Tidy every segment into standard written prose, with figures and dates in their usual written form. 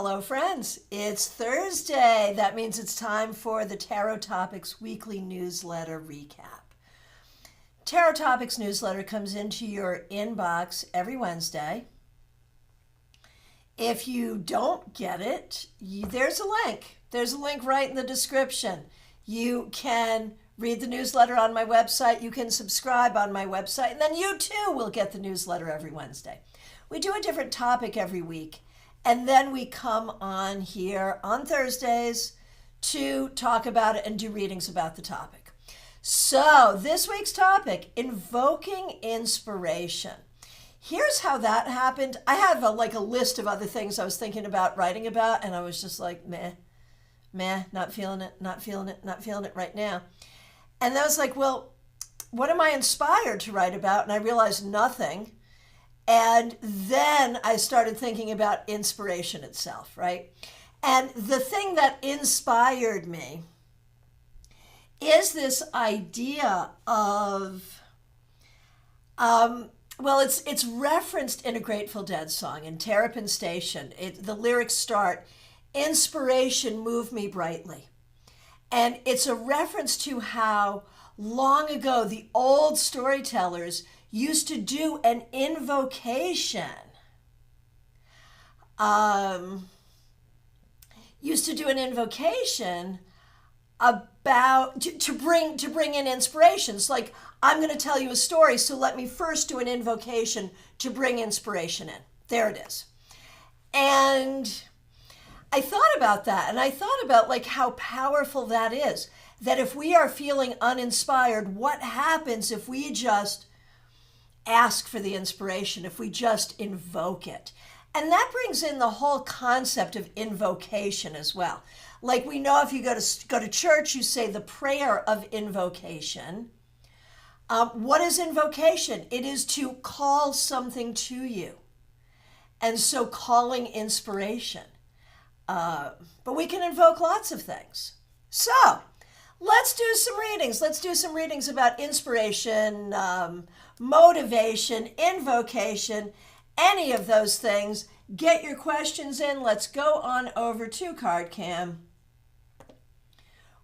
Hello, friends. It's Thursday. That means it's time for the Tarot Topics Weekly Newsletter Recap. Tarot Topics newsletter comes into your inbox every Wednesday. If you don't get it, there's a link. There's a link right in the description. You can read the newsletter on my website. You can subscribe on my website, and then you too will get the newsletter every Wednesday. We do a different topic every week. And then we come on here on Thursdays to talk about it and do readings about the topic. So this week's topic, invoking inspiration. Here's how that happened. I have a list of other things I was thinking about writing about, and I was just like, meh, not feeling it right now. And then I was like, well, what am I inspired to write about? And I realized nothing. And then I started thinking about inspiration itself, right? And the thing that inspired me is this idea of, it's referenced in a Grateful Dead song, in Terrapin Station. The lyrics start, "Inspiration moved me brightly." And it's a reference to how long ago the old storytellers used to do an invocation. About to bring in inspirations. Like, I'm going to tell you a story, so let me first do an invocation to bring inspiration in. There it is. And I thought about that, and I thought about how powerful that is. That if we are feeling uninspired, what happens if we just ask for the inspiration, if we just invoke it? And that brings in the whole concept of invocation as well. Like, we know if you go to church, you say the prayer of invocation. What is invocation? It is to call something to you. And so calling inspiration. But we can invoke lots of things. So let's do some readings. Let's do some readings about inspiration, motivation, invocation, any of those things. Get your questions in. Let's go on over to CardCam,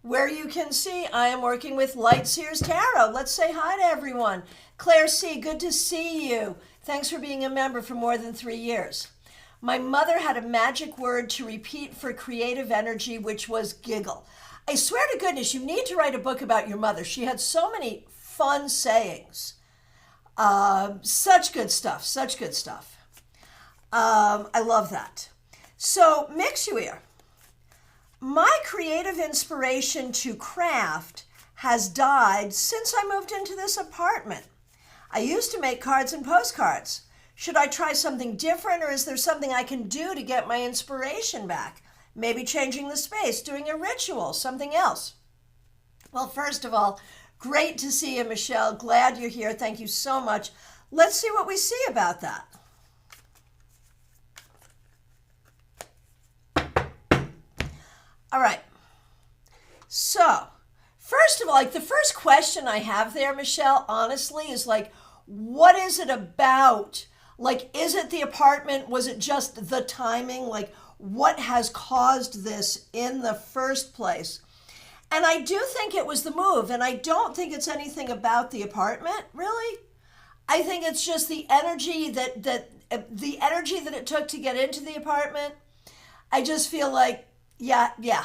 where you can see I am working with Light Seers Tarot. Let's say hi to everyone. Claire C., good to see you. Thanks for being a member for more than 3 years. My mother had a magic word to repeat for creative energy, which was giggle. I swear to goodness, you need to write a book about your mother. She had so many fun sayings. Such good stuff. I love that. So, Mixuir. My creative inspiration to craft has died since I moved into this apartment. I used to make cards and postcards. Should I try something different, or is there something I can do to get my inspiration back? Maybe changing the space, doing a ritual, something else. Well, first of all, great to see you, Michelle. Glad you're here. Thank you so much. Let's see what we see about that. All right. So, first of all, the first question I have there, Michelle, honestly, is what is it about? Is it the apartment? Was it just the timing? What has caused this in the first place? And I do think it was the move, and I don't think it's anything about the apartment, really. I think it's just the energy that it took to get into the apartment. I just feel yeah.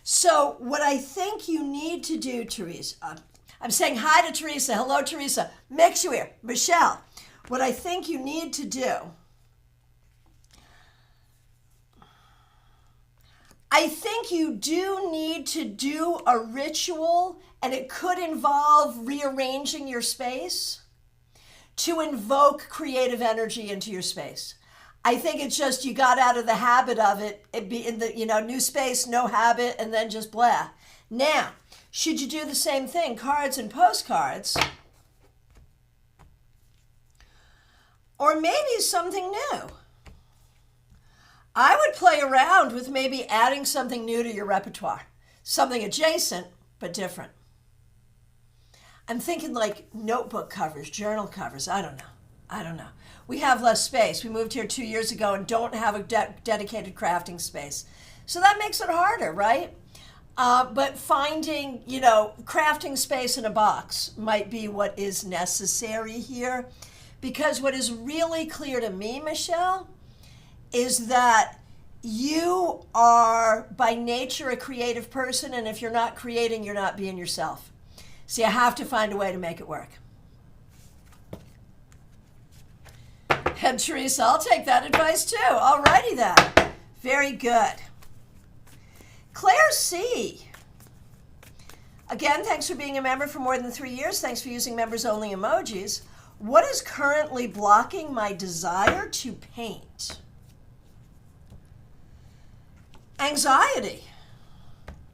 So what I think you need to do, Teresa, I'm saying hi to Teresa. Hello, Teresa. Mixuir, Michelle. What I think you need to do, I think you do need to do a ritual, and it could involve rearranging your space to invoke creative energy into your space. I think it's just you got out of the habit of it be in the new space, no habit, and then just blah. Now, should you do the same thing, cards and postcards, or maybe something new? I would play around with maybe adding something new to your repertoire, something adjacent but different. I'm thinking notebook covers, journal covers. I don't know. I don't know. We have less space. We moved here 2 years ago and don't have a dedicated crafting space. So that makes it harder, right? But finding, crafting space in a box might be what is necessary here. Because what is really clear to me, Michelle, is that you are by nature a creative person, and if you're not creating, you're not being yourself. So you have to find a way to make it work. And Teresa, I'll take that advice too. Alrighty then. Very good. Claire C. Again, thanks for being a member for more than 3 years. Thanks for using members-only emojis. What is currently blocking my desire to paint? Anxiety.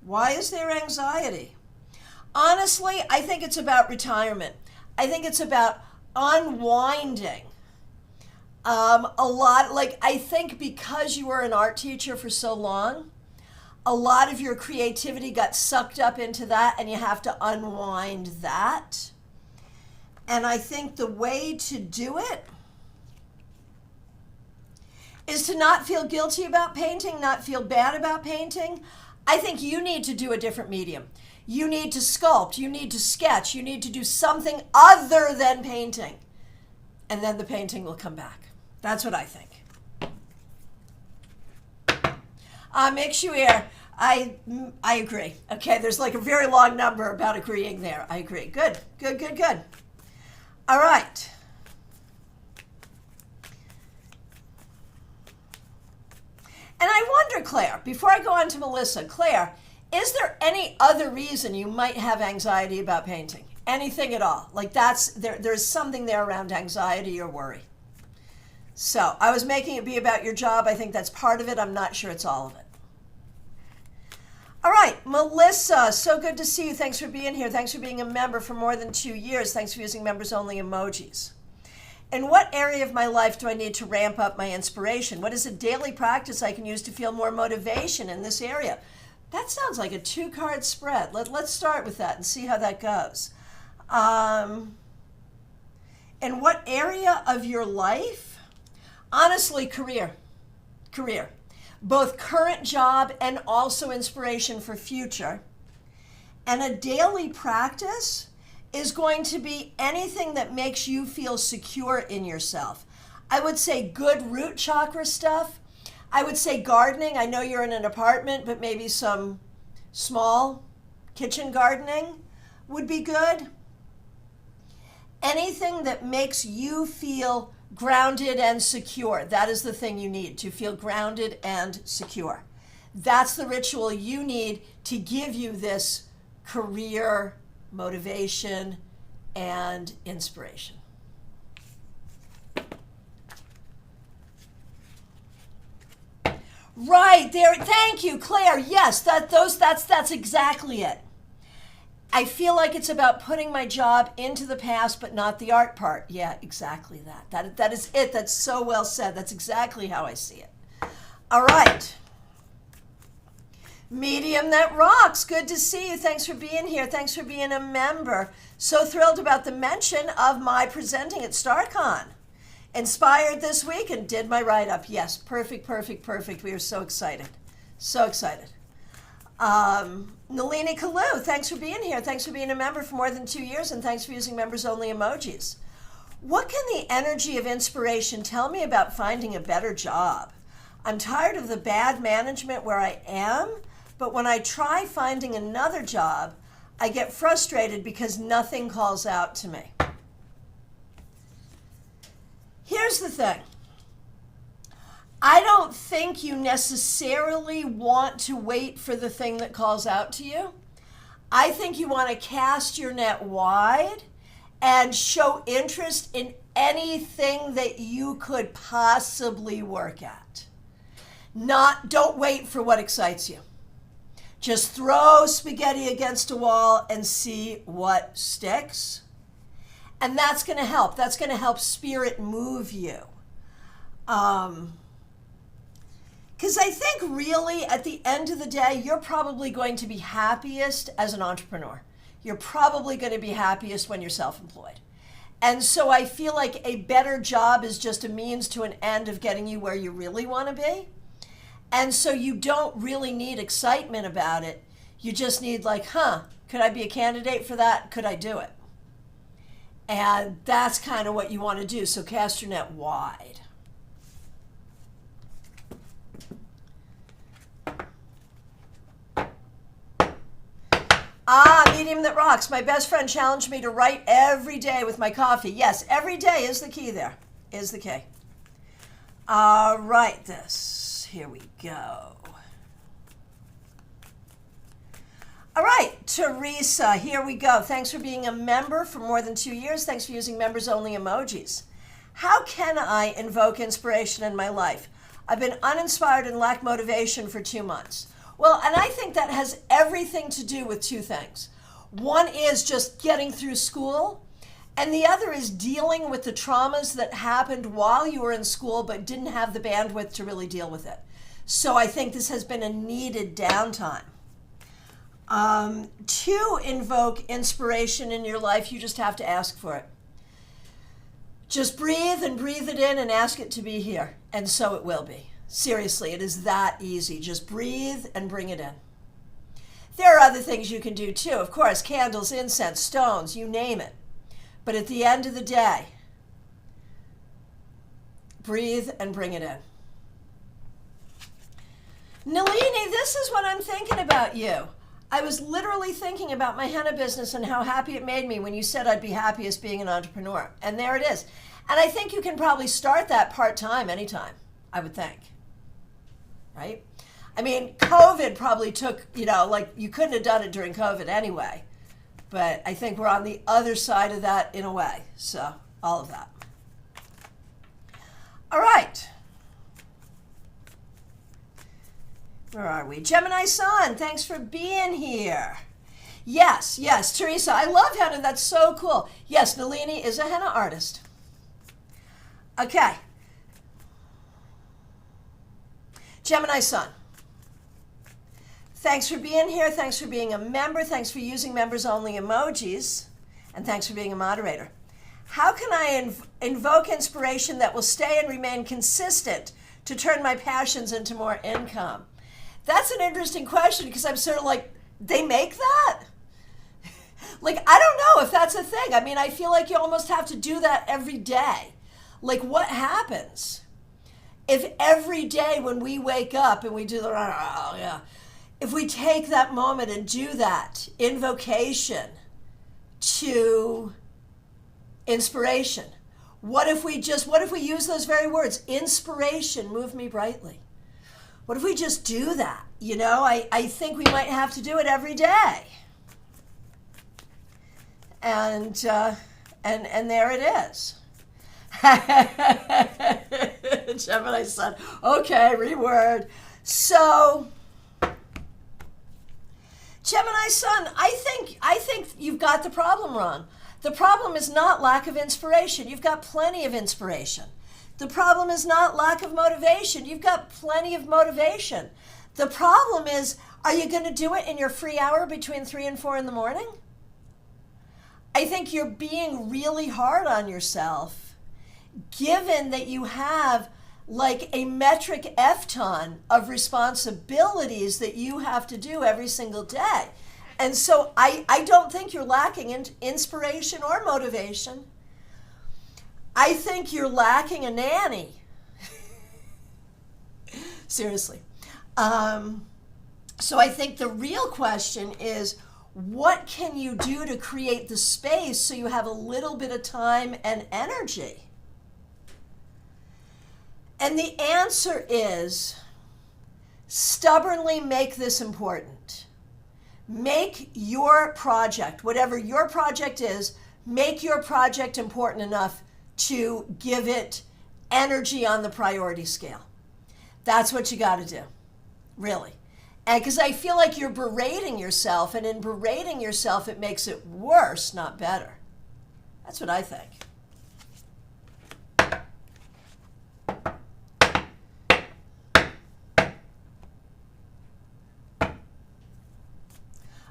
Why is there anxiety? Honestly, I think it's about retirement. I think it's about unwinding. I think because you were an art teacher for so long, a lot of your creativity got sucked up into that, and you have to unwind that. And I think the way to do it is to not feel guilty about painting, not feel bad about painting. I think you need to do a different medium. You need to sculpt, you need to sketch, you need to do something other than painting. And then the painting will come back. That's what I think. Make sure I agree. Okay, there's like a very long number about agreeing there. I agree. Good. All right. And I wonder, Claire, before I go on to Melissa, Claire, is there any other reason you might have anxiety about painting? Anything at all? Like there's something there around anxiety or worry. So I was making it be about your job. I think that's part of it. I'm not sure it's all of it. All right, Melissa, so good to see you. Thanks for being here. Thanks for being a member for more than 2 years. Thanks for using members-only emojis. In what area of my life do I need to ramp up my inspiration? What is a daily practice I can use to feel more motivation in this area? That sounds like a 2-card spread. Let's start with that and see how that goes. In what area of your life? Honestly, career. Both current job and also inspiration for future. And a daily practice is going to be anything that makes you feel secure in yourself. I would say good root chakra stuff. I would say gardening. I know you're in an apartment, but maybe some small kitchen gardening would be good. Anything that makes you feel grounded and secure. That is the thing you need, to feel grounded and secure. That's the ritual you need to give you this career motivation and inspiration. Right there. Thank you, Claire. Yes, that's exactly it. I feel like it's about putting my job into the past, but not the art part. Yeah, exactly that. That is it. That's so well said. That's exactly how I see it. All right. Medium that rocks. Good to see you. Thanks for being here. Thanks for being a member. So thrilled about the mention of my presenting at StaarCon. Inspired this week and did my write-up. Yes, perfect. We are so excited. Nalini Kalu, thanks for being here. Thanks for being a member for more than 2 years, and thanks for using members-only emojis. What can the energy of inspiration tell me about finding a better job? I'm tired of the bad management where I am, but when I try finding another job, I get frustrated because nothing calls out to me. Here's the thing. I don't think you necessarily want to wait for the thing that calls out to you. I think you want to cast your net wide and show interest in anything that you could possibly work at. Don't wait for what excites you. Just throw spaghetti against a wall and see what sticks. And that's going to help. That's going to help spirit move you. Because I think really at the end of the day, you're probably going to be happiest as an entrepreneur. You're probably going to be happiest when you're self-employed. And so I feel like a better job is just a means to an end of getting you where you really want to be. And so you don't really need excitement about it. You just need like, could I be a candidate for that? Could I do it? And that's kind of what you want to do. So cast your net wide. Medium that rocks. My best friend challenged me to write every day with my coffee. Yes, every day is the key there. Is the key. All right, here we go. All right, Teresa, here we go. Thanks for being a member for more than 2 years. Thanks for using members-only emojis. How can I invoke inspiration in my life? I've been uninspired and lack motivation for 2 months. Well, and I think that has everything to do with two things. One is just getting through school, and the other is dealing with the traumas that happened while you were in school but didn't have the bandwidth to really deal with it. So I think this has been a needed downtime. To invoke inspiration in your life, you just have to ask for it. Just breathe and breathe it in and ask it to be here, and so it will be. Seriously, it is that easy. Just breathe and bring it in. There are other things you can do too. Of course, candles, incense, stones, you name it. But at the end of the day, breathe and bring it in. Nalini, this is what I'm thinking about you. I was literally thinking about my henna business and how happy it made me when you said I'd be happiest being an entrepreneur. And there it is. And I think you can probably start that part-time anytime, I would think. Right? I mean, COVID probably took, like you couldn't have done it during COVID anyway. But I think we're on the other side of that in a way. So, all of that. All right. Where are we? Gemini Sun, thanks for being here. Yes, Teresa, I love henna. That's so cool. Yes, Nalini is a henna artist. Okay. Gemini Sun, thanks for being here. Thanks for being a member. Thanks for using members-only emojis. And thanks for being a moderator. How can I invoke inspiration that will stay and remain consistent to turn my passions into more income? That's an interesting question because I'm sort of like, they make that? Like, I don't know if that's a thing. I mean, I feel like you almost have to do that every day. Like, what happens if every day when we wake up and we do the, if we take that moment and do that invocation to inspiration? What if we use those very words? Inspiration, move me brightly. What if we just do that? I think we might have to do it every day. And there it is. Gemini Sun. Okay, reword. So, Gemini Sun, I think you've got the problem wrong. The problem is not lack of inspiration. You've got plenty of inspiration. The problem is not lack of motivation. You've got plenty of motivation. The problem is, are you going to do it in your free hour between 3 and 4 in the morning? I think you're being really hard on yourself, given that you have like a metric F-ton of responsibilities that you have to do every single day. And so I don't think you're lacking in inspiration or motivation. I think you're lacking a nanny. Seriously. So I think the real question is, what can you do to create the space so you have a little bit of time and energy? And the answer is, stubbornly make this important. Make your project, whatever your project is, make your project important enough to give it energy on the priority scale. That's what you got to do, really. And because I feel like you're berating yourself, and in berating yourself, it makes it worse, not better. That's what I think.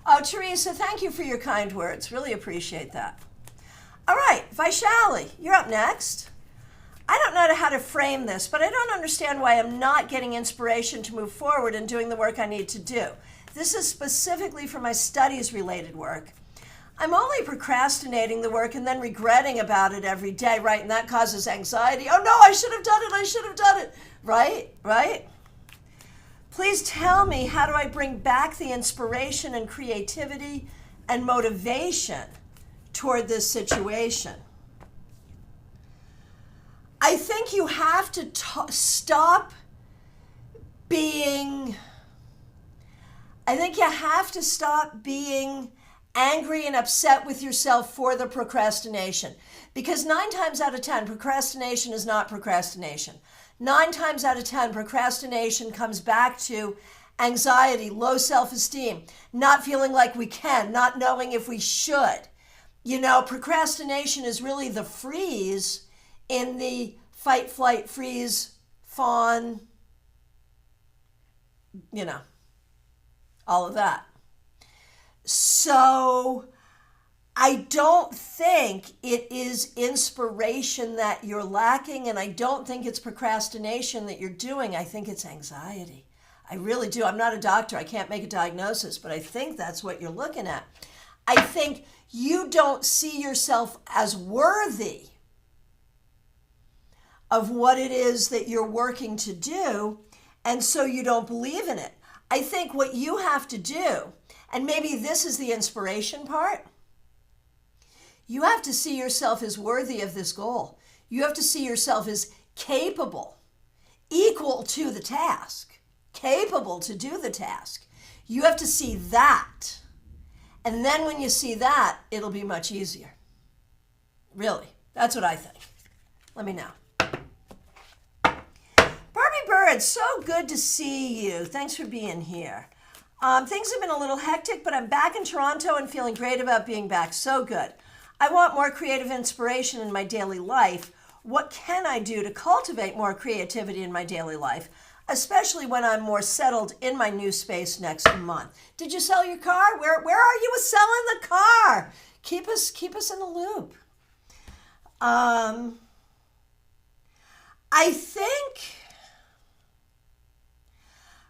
Oh, Teresa, thank you for your kind words. Really appreciate that. All right, Vaishali, you're up next. I don't know how to frame this, but I don't understand why I'm not getting inspiration to move forward and doing the work I need to do. This is specifically for my studies-related work. I'm only procrastinating the work and then regretting about it every day, right? And that causes anxiety. Oh no, I should have done it, I should have done it. Right? Please tell me, how do I bring back the inspiration and creativity and motivation toward this situation? I think you have to stop being angry and upset with yourself for the procrastination. Because 9 times out of 10, procrastination is not procrastination. 9 times out of 10, procrastination comes back to anxiety, low self-esteem, not feeling like we can, not knowing if we should. You know, procrastination is really the freeze in the fight, flight, freeze, fawn, you know, all of that. So I don't think it is inspiration that you're lacking, and I don't think it's procrastination that you're doing. I think it's anxiety. I really do. I'm not a doctor. I can't make a diagnosis, but I think that's what you're looking at. I think you don't see yourself as worthy of what it is that you're working to do, and so you don't believe in it. I think what you have to do, and maybe this is the inspiration part, you have to see yourself as worthy of this goal. You have to see yourself as capable, equal to the task, capable to do the task. You have to see that. And then when you see that, it'll be much easier. Really, that's what I think. Let me know. Barbie Bird, so good to see you. Thanks for being here. Things have been a little hectic, but I'm back in Toronto and feeling great about being back. So good. I want more creative inspiration in my daily life. What can I do to cultivate more creativity in my daily life, especially when I'm more settled in my new space next month? Did you sell your car? Where are you with selling the car? Keep us in the loop. I think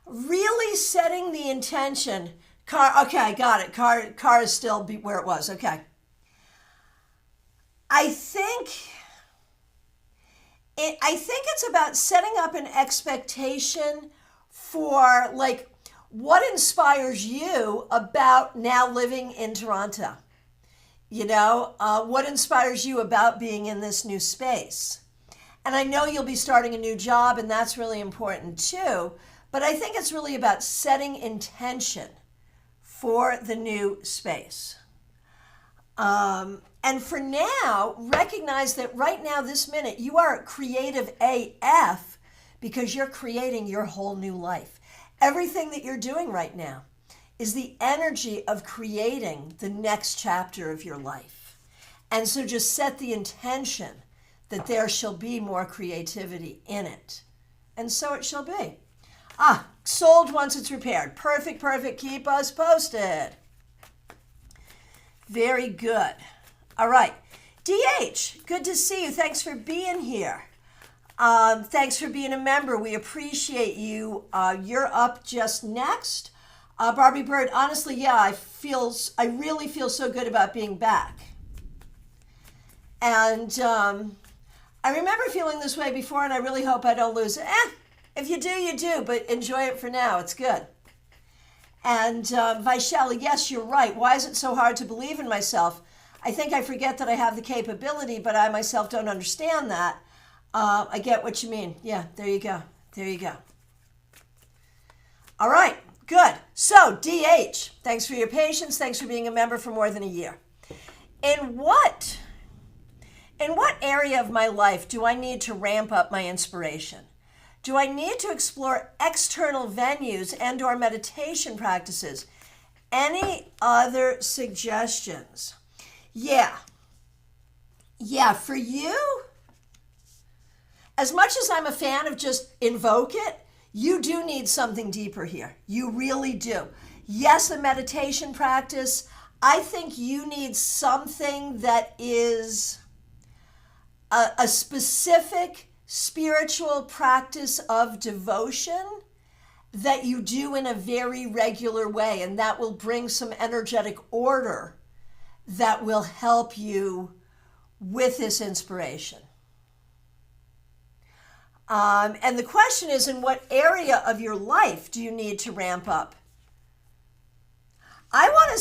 really setting the intention. Car, okay, I got it. Car is still where it was. Okay. I think it's about setting up an expectation for, like, what inspires you about now living in Toronto. You know, what inspires you about being in this new space? And I know you'll be starting a new job, and that's really important too. But I think it's really about setting intention for the new space. And for now, recognize that right now, this minute, you are creative AF because you're creating your whole new life. Everything that you're doing right now is the energy of creating the next chapter of your life. And so just set the intention that there shall be more creativity in it. And so it shall be. Sold once it's repaired. Perfect. Keep us posted. Very good. All right. DH, good to see you. Thanks for being here. Thanks for being a member. We appreciate you. You're up just next. Barbie Bird, honestly, yeah, I really feel so good about being back. And I remember feeling this way before, and I really hope I don't lose it. If you do, you do, but enjoy it for now. It's good. And Vaishali, yes, you're right. Why is it so hard to believe in myself? I think I forget that I have the capability, but I myself don't understand that. I get what you mean. Yeah, there you go. All right, good. So, DH, thanks for your patience. Thanks for being a member for more than a year. In what area of my life do I need to ramp up my inspiration? Do I need to explore external venues and or meditation practices? Any other suggestions? Yeah, for you, as much as I'm a fan of just invoke it, you do need something deeper here. You really do. Yes, a meditation practice. I think you need something that is a specific spiritual practice of devotion that you do in a very regular way, and that will bring some energetic order that will help you with this inspiration. And the question is, in what area of your life do you need to ramp up? I want to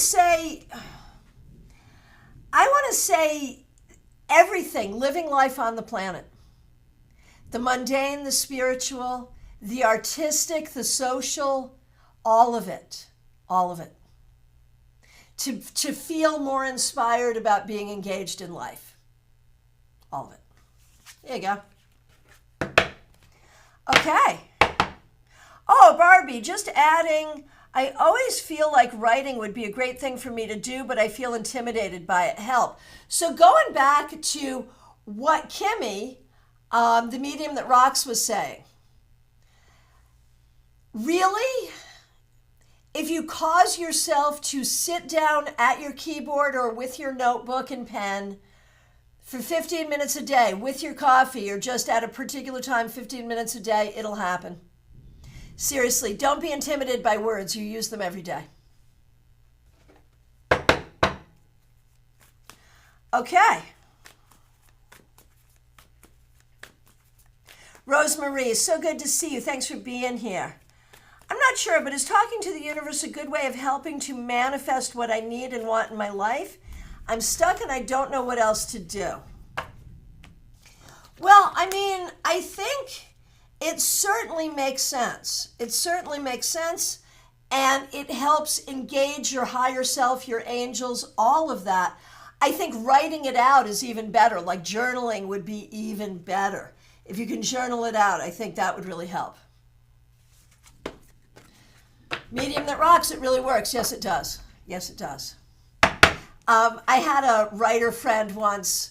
say everything, living life on the planet. The mundane, the spiritual, the artistic, the social, all of it. All of it. To feel more inspired about being engaged in life. All of it. There you go. Okay. Oh, Barbie, just adding, I always feel like writing would be a great thing for me to do, but I feel intimidated by it. Help. So going back to what Kimmy, the medium that rocks, was saying. Really, if you cause yourself to sit down at your keyboard or with your notebook and pen for 15 minutes a day with your coffee, or just at a particular time, 15 minutes a day, it'll happen. Seriously, don't be intimidated by words. You use them every day. Okay. Rosemarie, so good to see you. Thanks for being here. I'm not sure, but is talking to the universe a good way of helping to manifest what I need and want in my life? I'm stuck and I don't know what else to do. Well, I mean, I think it certainly makes sense. It certainly makes sense, and it helps engage your higher self, your angels, all of that. I think writing it out is even better. Like journaling would be even better. If you can journal it out, I think that would really help. Medium that rocks, it really works. Yes, it does. Yes, it does. I had a writer friend once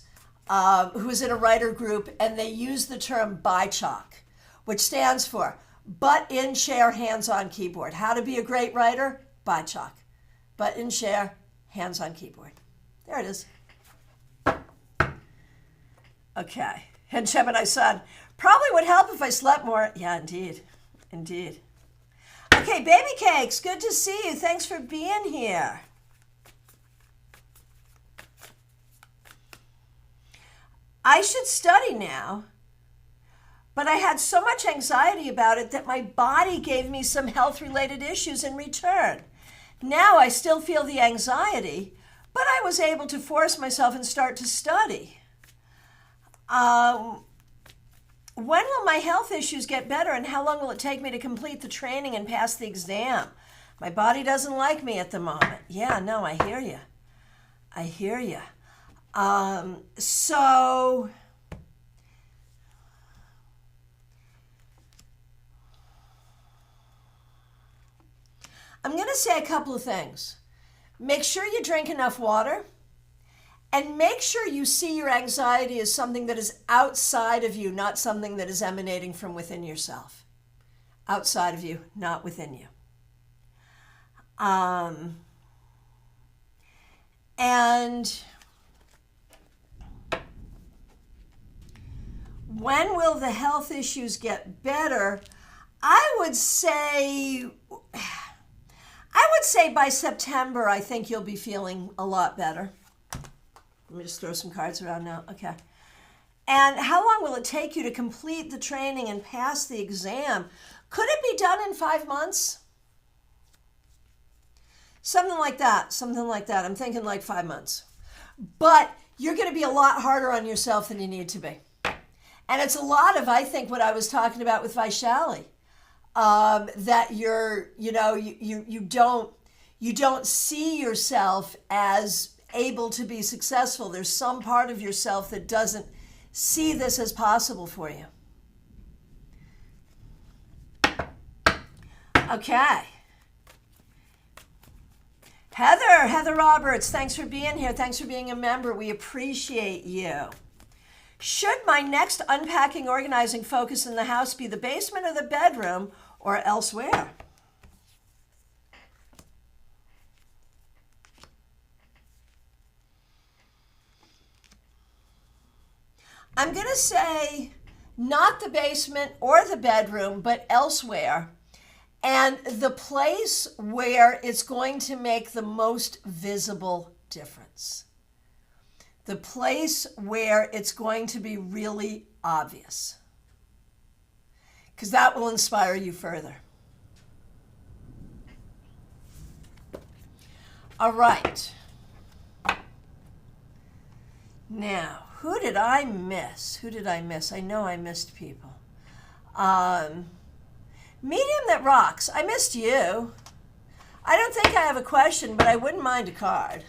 who was in a writer group, and they used the term BICHOK, which stands for butt in chair, hands on keyboard. How to be a great writer? BICHOK. Butt in chair, hands on keyboard. There it is. Okay. And Gemini Sun, probably would help if I slept more. Yeah, indeed. Indeed. Okay, Baby Cakes, good to see you. Thanks for being here. I should study now, but I had so much anxiety about it that my body gave me some health-related issues in return. Now I still feel the anxiety, but I was able to force myself and start to study. When will my health issues get better, and how long will it take me to complete the training and pass the exam? My body doesn't like me at the moment. Yeah, no, I hear you. I hear you. So I'm going to say a couple of things. Make sure you drink enough water, and make sure you see your anxiety as something that is outside of you, not something that is emanating from within yourself. Outside of you, not within you. And when will the health issues get better? I would say by September, I think you'll be feeling a lot better. Let me just throw some cards around now. Okay. And how long will it take you to complete the training and pass the exam? Could it be done in 5 months? Something like that. Something like that. I'm thinking like 5 months. But you're going to be a lot harder on yourself than you need to be. And it's a lot of, I think, what I was talking about with Vaishali. That you don't see yourself as able to be successful. There's some part of yourself that doesn't see this as possible for you. Okay. Heather Roberts, thanks for being here. Thanks for being a member. We appreciate you. Should my next unpacking, organizing focus in the house be the basement or the bedroom or elsewhere? I'm going to say not the basement or the bedroom, but elsewhere. And the place where it's going to make the most visible difference. The place where it's going to be really obvious. Because that will inspire you further. All right. Now, who did I miss? I know I missed people. Medium that rocks. I missed you. I don't think I have a question, but I wouldn't mind a card.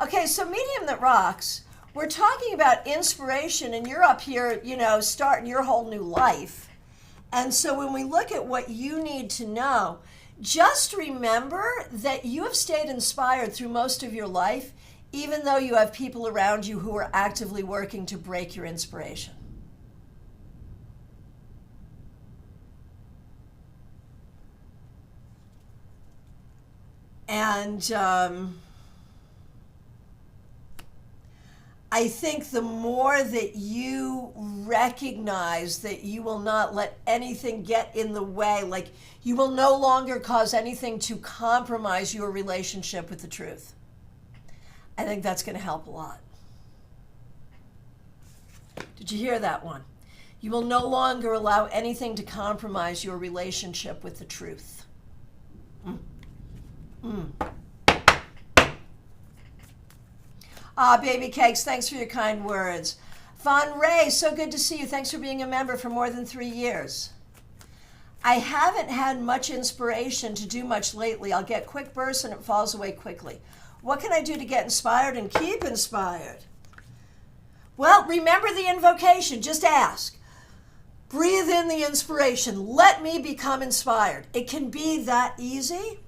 Okay, so medium that rocks. We're talking about inspiration, and you're up here, starting your whole new life. And so when we look at what you need to know, just remember that you have stayed inspired through most of your life, even though you have people around you who are actively working to break your inspiration. And I think the more that you recognize that you will not let anything get in the way, like you will no longer cause anything to compromise your relationship with the truth. I think that's going to help a lot. Did you hear that one? You will no longer allow anything to compromise your relationship with the truth. Baby Cakes, thanks for your kind words. Von Ray, so good to see you. Thanks for being a member for more than 3 years. I haven't had much inspiration to do much lately. I'll get quick bursts and it falls away quickly. What can I do to get inspired and keep inspired? Well, remember the invocation. Just ask. Breathe in the inspiration. Let me become inspired. It can be that easy.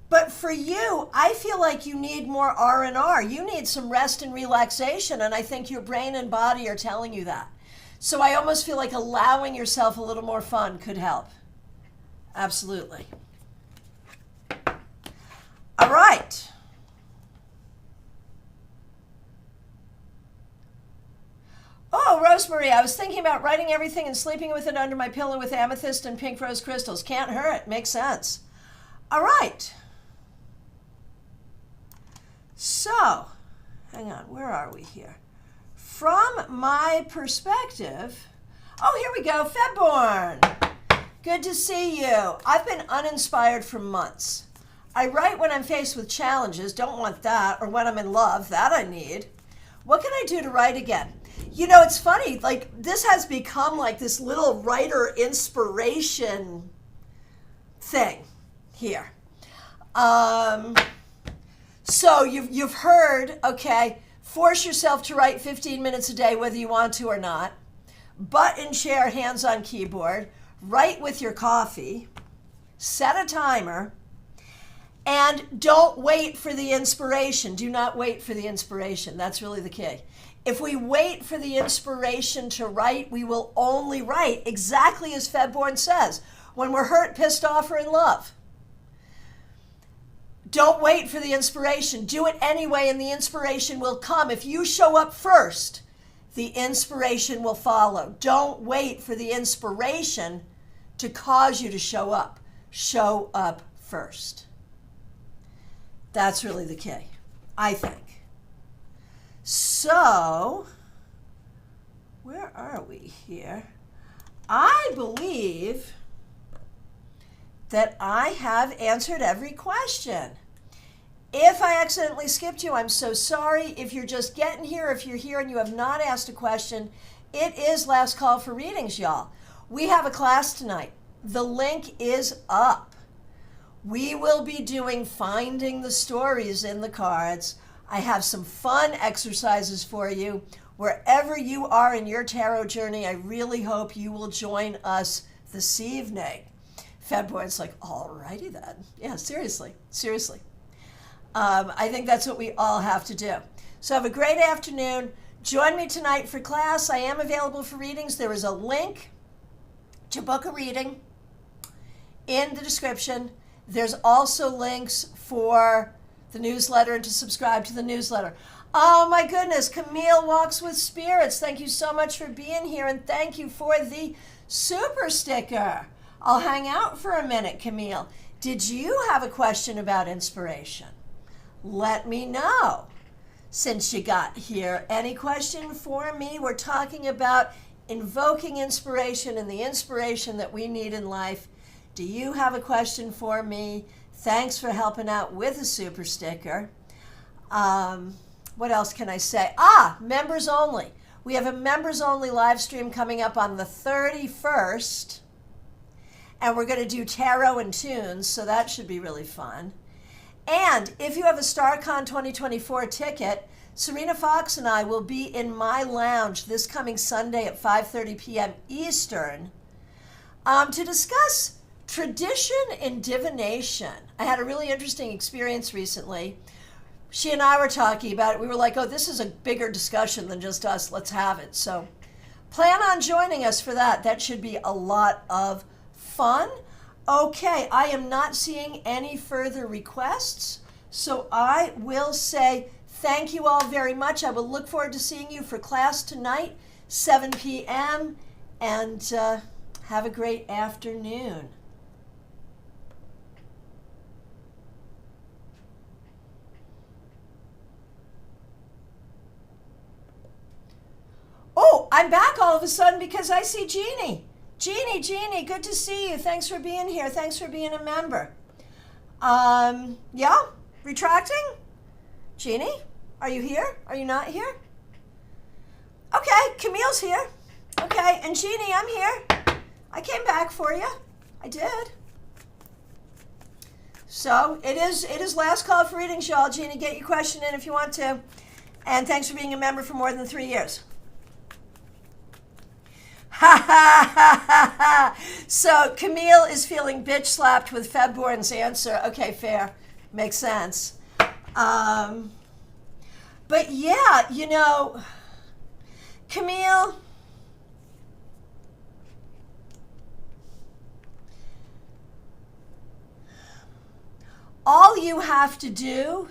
But for you, I feel like you need more R&R. You need some rest and relaxation, and I think your brain and body are telling you that. So I almost feel like allowing yourself a little more fun could help. Absolutely. All right. Oh, Rosemary, I was thinking about writing everything and sleeping with it under my pillow with amethyst and pink rose crystals. Can't hurt. Makes sense. All right. So, hang on, where are we here? From my perspective, oh, here we go, Febborn. Good to see you. I've been uninspired for months. I write when I'm faced with challenges, don't want that, or when I'm in love, that I need. What can I do to write again? It's funny, like this has become like this little writer inspiration thing here. So you've heard, okay, force yourself to write 15 minutes a day whether you want to or not. Butt in chair, hands on keyboard. Write with your coffee. Set a timer. And don't wait for the inspiration. Do not wait for the inspiration. That's really the key. If we wait for the inspiration to write, we will only write exactly as Febborn says, when we're hurt, pissed off, or in love. Don't wait for the inspiration. Do it anyway, and the inspiration will come. If you show up first, the inspiration will follow. Don't wait for the inspiration to cause you to show up. Show up first. That's really the key, I think. So, where are we here? I believe that I have answered every question. If I accidentally skipped you, I'm so sorry. If you're just getting here, if you're here and you have not asked a question, it is last call for readings, y'all. We have a class tonight. The link is up. We will be doing finding the stories in the cards. I have some fun exercises for you. Wherever you are in your tarot journey, I really hope you will join us this evening. February's like, all righty then. Yeah, seriously. I think that's what we all have to do. So have a great afternoon. Join me tonight for class. I am available for readings. There is a link to book a reading in the description. There's also links for the newsletter and to subscribe to the newsletter. Oh my goodness, Camille Walks with Spirits. Thank you so much for being here, and thank you for the super sticker. I'll hang out for a minute, Camille. Did you have a question about inspiration? Let me know since you got here. Any question for me? We're talking about invoking inspiration and the inspiration that we need in life. Do you have a question for me? Thanks for helping out with a super sticker. What else can I say? Members only. We have a members only live stream coming up on the 31st. And we're going to do tarot and tunes, so that should be really fun. And if you have a StaarCon 2024 ticket, Serena Fox and I will be in my lounge this coming Sunday at 5:30 p.m. Eastern to discuss tradition in divination. I had a really interesting experience recently. She and I were talking about it. We were like, oh, this is a bigger discussion than just us. Let's have it. So plan on joining us for that. That should be a lot of fun. Okay, I am not seeing any further requests. So I will say thank you all very much. I will look forward to seeing you for class tonight, 7 p.m. And have a great afternoon. Oh, I'm back all of a sudden because I see Jeannie. Jeannie, good to see you. Thanks for being here. Thanks for being a member. Yeah, retracting? Jeannie, are you here? Are you not here? Okay, Camille's here. Okay, and Jeannie, I'm here. I came back for you. I did. So it is last call for readings, y'all. Jeannie, get your question in if you want to. And thanks for being a member for more than 3 years. Ha ha ha ha ha. So Camille is feeling bitch slapped with Febborn's answer. Okay, fair. Makes sense. But yeah, Camille, all you have to do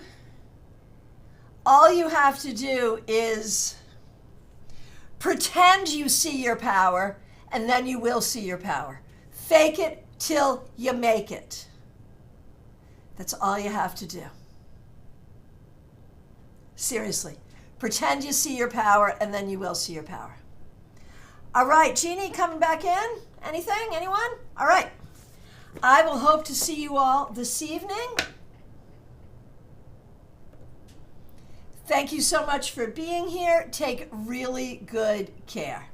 is pretend you see your power, and then you will see your power. Fake it till you make it. That's all you have to do. Seriously. Pretend you see your power, and then you will see your power. All right, Jeannie, coming back in? Anything? Anyone? All right. I will hope to see you all this evening. Thank you so much for being here. Take really good care.